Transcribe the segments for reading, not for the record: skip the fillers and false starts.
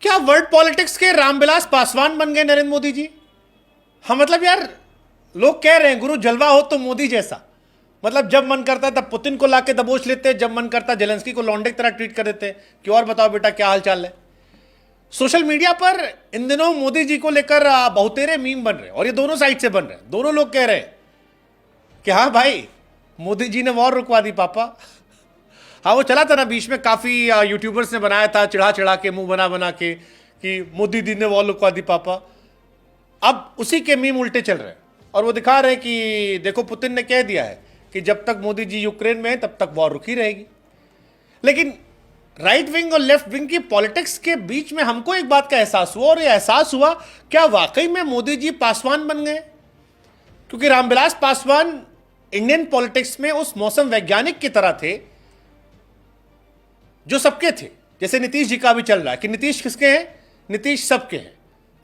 क्या world politics के रामविलास पासवान बन गए नरेंद्र मोदी जी? हाँ मतलब यार, लोग कह रहे हैं गुरु जलवा हो तो मोदी जैसा। मतलब जब मन करता है तब पुतिन को लाके दबोच लेते हैं, जब मन करता है जेलेंस्की को लौंडे की तरह ट्वीट कर देते हैं कि और बताओ बेटा क्या हाल चाल है। सोशल मीडिया पर इन दिनों मोदी जी को लेकर बहुतेरे मीम बन रहे हैं और ये दोनों साइड से बन रहे हैं। दोनों लोग कह रहे हैं कि हाँ भाई, मोदी जी ने वॉर रुकवा दी पापा। हाँ वो चला था ना बीच में, काफी यूट्यूबर्स ने बनाया था चिढ़ा चिढ़ा के, मुंह बना बना के कि मोदी जी ने वॉर रुकवा दी पापा। अब उसी के मीम उल्टे चल रहे हैं और वो दिखा रहे हैं कि देखो पुतिन ने कह दिया है कि जब तक मोदी जी यूक्रेन में है तब तक वॉर रुकी रहेगी। लेकिन राइट विंग और लेफ्ट विंग की पॉलिटिक्स के बीच में हमको एक बात का एहसास हुआ, और ये एहसास हुआ क्या वाकई में मोदी जी पासवान बन गए? क्योंकि रामविलास पासवान इंडियन पॉलिटिक्स में उस मौसम वैज्ञानिक की तरह थे जो सबके थे। जैसे नीतीश जी का भी चल रहा है कि नीतीश किसके हैं? नीतीश सबके हैं।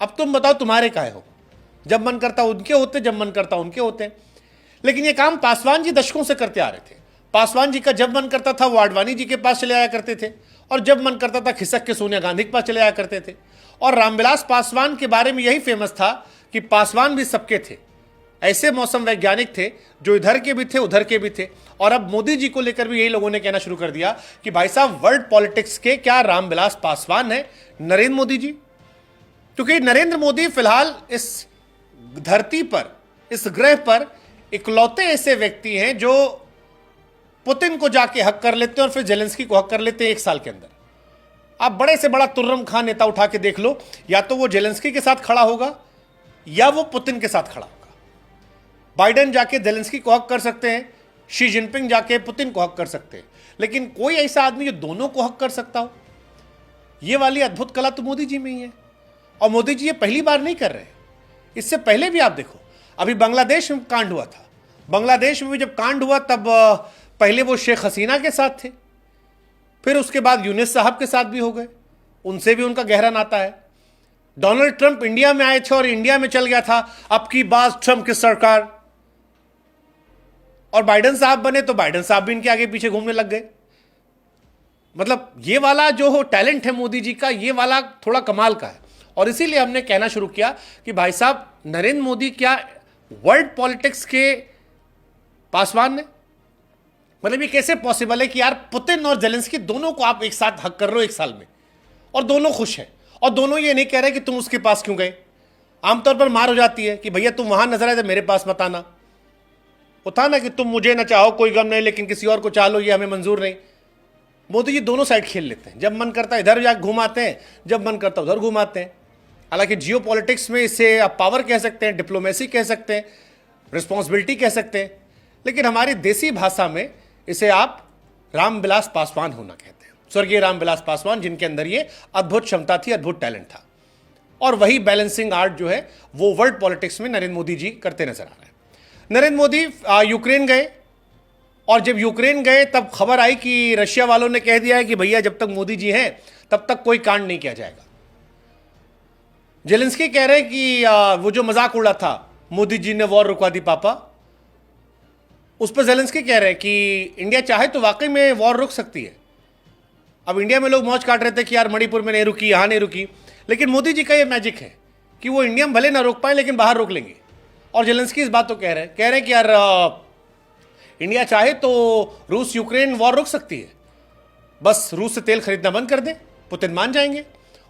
अब तुम बताओ तुम्हारे काहे हो? जब मन करता उनके होते, जब मन करता उनके होते। लेकिन ये काम पासवान जी दशकों से करते आ रहे थे। पासवान जी का जब मन करता था वो आडवाणी जी के पास चले आया करते थे, और जब मन करता था खिसक के सोनिया गांधी के पास चले आया करते थे। और रामविलास पासवान के बारे में यही फेमस था कि पासवान भी सबके थे। ऐसे मौसम वैज्ञानिक थे जो इधर के भी थे उधर के भी थे। और अब मोदी जी को लेकर भी यही लोगों ने कहना शुरू कर दिया कि भाई साहब वर्ल्ड पॉलिटिक्स के क्या रामविलास पासवान है नरेंद्र मोदी जी? क्योंकि नरेंद्र मोदी फिलहाल इस धरती पर, इस ग्रह पर इकलौते ऐसे व्यक्ति हैं जो पुतिन को जाके हक कर लेते हैं और फिर जेलेंस्की को हक कर लेते हैं एक साल के अंदर। आप बड़े से बड़ा तुर्रम खान नेता उठा के देख लो, या तो वो जेलेंस्की के साथ खड़ा होगा या वो पुतिन के साथ खड़ा होगा। बाइडेन जाके जेलेंस्की को हक कर सकते हैं, शी जिनपिंग जाके पुतिन को हक कर सकते हैं, लेकिन कोई ऐसा आदमी जो दोनों को हक कर सकता हो, ये वाली अद्भुत कला तो मोदी जी में ही है। और मोदी जी ये पहली बार नहीं कर रहे, इससे पहले भी आप देखो, अभी बांग्लादेश में कांड हुआ था। बांग्लादेश में भी जब कांड हुआ तब पहले वो शेख हसीना के साथ थे, फिर उसके बाद यूनिस साहब के साथ भी हो गए, उनसे भी उनका गहरा नाता है। डोनाल्ड ट्रंप इंडिया में आए थे और इंडिया में चल गया था अब की बात ट्रंप की सरकार, और बाइडेन साहब बने तो बाइडेन साहब भी इनके आगे पीछे घूमने लग गए। मतलब ये वाला जो टैलेंट है मोदी जी का, ये वाला थोड़ा कमाल का है। और इसीलिए हमने कहना शुरू किया कि भाई साहब नरेंद्र मोदी क्या वर्ल्ड पॉलिटिक्स के पासवान ने? मतलब ये कैसे पॉसिबल है कि यार पुतिन और जेलेंस्की दोनों को आप एक साथ हक कर रहे हो एक साल में, और दोनों खुश हैं, और दोनों ये नहीं कह रहे कि तुम उसके पास क्यों गए। आमतौर पर मार हो जाती है कि भैया तुम वहां नजर आए तो मेरे पास मत आना, वो था ना कि तुम मुझे ना चाहो कोई गम नहीं, लेकिन किसी और को चाह लो ये हमें मंजूर नहीं। मोदी जी दोनों साइड खेल लेते हैं, जब मन करता है इधर जाकर घुमाते हैं, जब मन करता है उधर घुमाते हैं। हालांकि जियो पॉलिटिक्स में इसे आप पावर कह सकते हैं, डिप्लोमेसी कह सकते हैं, रिस्पॉन्सिबिलिटी कह सकते हैं, लेकिन हमारी देसी भाषा में इसे आप रामविलास पासवान होना कहते हैं। स्वर्गीय रामविलास पासवान, जिनके अंदर ये अद्भुत क्षमता थी, अद्भुत टैलेंट था, और वही बैलेंसिंग आर्ट जो है वो वर्ल्ड पॉलिटिक्स में नरेंद्र मोदी जी करते नजर आ रहे हैं। नरेंद्र मोदी यूक्रेन गए, और जब यूक्रेन गए तब खबर आई कि रशिया वालों ने कह दिया है कि भैया जब तक मोदी जी हैं तब तक कोई कांड नहीं किया जाएगा। जेलेंस्की कह रहे हैं कि वो जो मजाक उड़ा था मोदी जी ने वॉर रुकवा दी पापा, उस पर जेलेंस्की कह रहे हैं कि इंडिया चाहे तो वाकई में वॉर रुक सकती है। अब इंडिया में लोग मौज काट रहे थे कि यार मणिपुर में नहीं रुकी, यहां नहीं रुकी, लेकिन मोदी जी का ये मैजिक है कि वो इंडिया में भले ना रोक पाए लेकिन बाहर रोक लेंगे। और जेलेंस्की इस बात तो कह रहे हैं कि यार इंडिया चाहे तो रूस यूक्रेन वॉर रुक सकती है, बस रूस से तेल खरीदना बंद कर दे, पुतिन मान जाएंगे।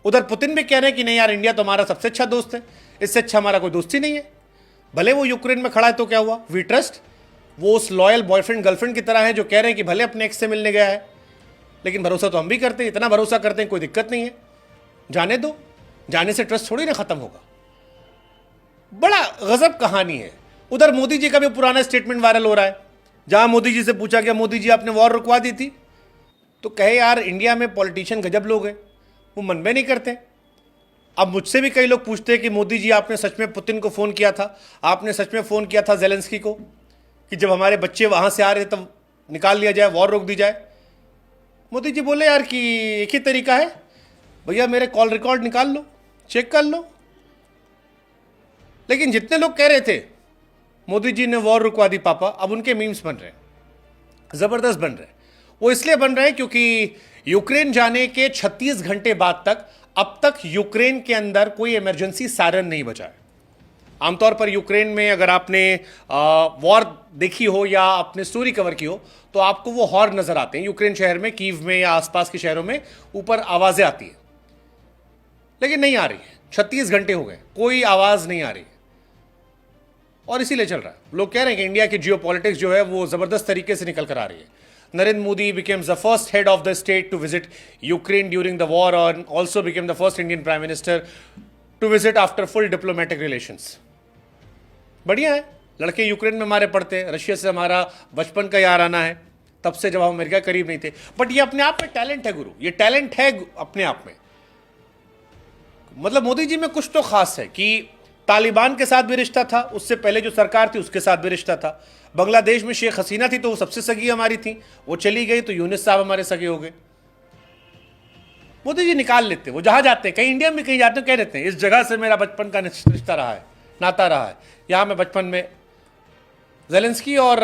उधर पुतिन भी कह रहे हैं कि नहीं यार इंडिया तो हमारा सबसे अच्छा दोस्त है, इससे अच्छा हमारा कोई दोस्ती नहीं है। भले वो यूक्रेन में खड़ा है तो क्या हुआ, वी ट्रस्ट, वो उस लॉयल बॉयफ्रेंड गर्लफ्रेंड की तरह है जो कह रहे हैं कि भले अपने एक्स से मिलने गया है, लेकिन भरोसा तो हम भी करते हैं, इतना भरोसा करते हैं कोई दिक्कत नहीं है, जाने दो, जाने से ट्रस्ट थोड़ी ना खत्म होगा। बड़ा गजब कहानी है। उधर मोदी जी का भी पुराना स्टेटमेंट वायरल हो रहा है, जहां मोदी जी से पूछा गया मोदी जी आपने वॉर रुकवा दी थी, तो कहे यार इंडिया में पॉलिटिशियन गजब लोग हैं, वो मन में नहीं करते। अब मुझसे भी कई लोग पूछते हैं कि मोदी जी आपने सच में पुतिन को फोन किया था, आपने सच में फोन किया था जेलेंस्की को कि जब हमारे बच्चे वहां से आ रहे तब निकाल लिया जाए, वॉर रोक दी जाए। मोदी जी बोले यार कि एक ही तरीका है भैया, मेरे कॉल रिकॉर्ड निकाल लो, चेक कर लो। लेकिन जितने लोग कह रहे थे मोदी जी ने वॉर रुकवा दी पापा, अब उनके मीम्स बन रहे हैं, जबरदस्त बन रहे हैं। वो इसलिए बन रहे हैं क्योंकि यूक्रेन जाने के 36 घंटे बाद तक अब तक यूक्रेन के अंदर कोई इमरजेंसी सायरन नहीं बजा है। आमतौर पर यूक्रेन में अगर आपने वॉर देखी हो या आपने स्टोरी कवर की हो तो आपको वो हॉर्न नजर आते हैं यूक्रेन शहर में, कीव में या आसपास के शहरों में ऊपर आवाजें आती हैं, लेकिन नहीं आ रही है। 36 घंटे हो गए, कोई आवाज नहीं आ रही है और इसीलिए चल रहा है। लोग कह रहे हैं कि इंडिया की जियोपॉलिटिक्स जो है वो जबरदस्त तरीके से निकल कर आ रही है। Narendra Modi became the first head of the state to visit Ukraine during the war and also became the first Indian Prime Minister to visit after full diplomatic relations. बढ़िया है, लड़के यूक्रेन में हमारे पढ़ते हैं, रशिया से हमारा बचपन का यार आना है, तब से जब हम अमेरिका करीब नहीं थे। बट ये अपने आप में टैलेंट है गुरु, ये टैलेंट है अपने आप में। मतलब मोदी जी में कुछ तो खास है कि तालिबान के साथ भी रिश्ता था, उससे पहले जो सरकार थी उसके साथ भी रिश्ता था। बांग्लादेश में शेख हसीना थी तो वो सबसे सगी हमारी थी, वो चली गई तो यूनिस साहब हमारे सगे हो गए। मोदी जी निकाल लेते, वो जहां जाते हैं, कहीं इंडिया में कहीं जाते हैं, कह देते हैं इस जगह से मेरा बचपन का रिश्ता रहा है, नाता रहा है। यहां मैं बचपन में ज़ेलेंस्की और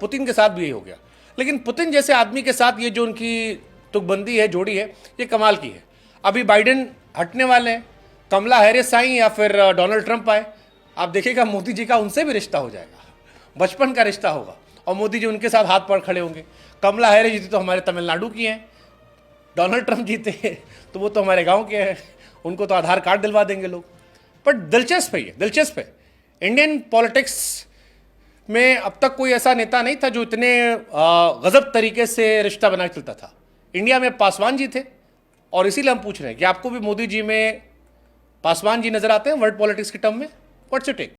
पुतिन के साथ भी यही हो गया। लेकिन पुतिन जैसे आदमी के साथ ये जो उनकी तुकबंदी है, जोड़ी है, ये कमाल की है। अभी बाइडेन हटने वाले हैं, कमला हैरिस आई या फिर डोनाल्ड ट्रंप आए, आप देखिएगा मोदी जी का उनसे भी रिश्ता हो जाएगा, बचपन का रिश्ता होगा और मोदी जी उनके साथ हाथ पकड़ खड़े होंगे। कमला हैरिस जी तो हमारे तमिलनाडु की हैं, डोनाल्ड ट्रंप जीते तो वो तो हमारे गांव के हैं, उनको तो आधार कार्ड दिलवा देंगे लोग। बट दिलचस्प है, ये दिलचस्प है। इंडियन पॉलिटिक्स में अब तक कोई ऐसा नेता नहीं था जो इतने गजब तरीके से रिश्ता बना चलता था। इंडिया में पासवान जी थे और इसीलिए हम पूछ रहे हैं कि आपको भी मोदी जी में पासवान जी नजर आते हैं वर्ल्ड पॉलिटिक्स के टर्म में? What's your take?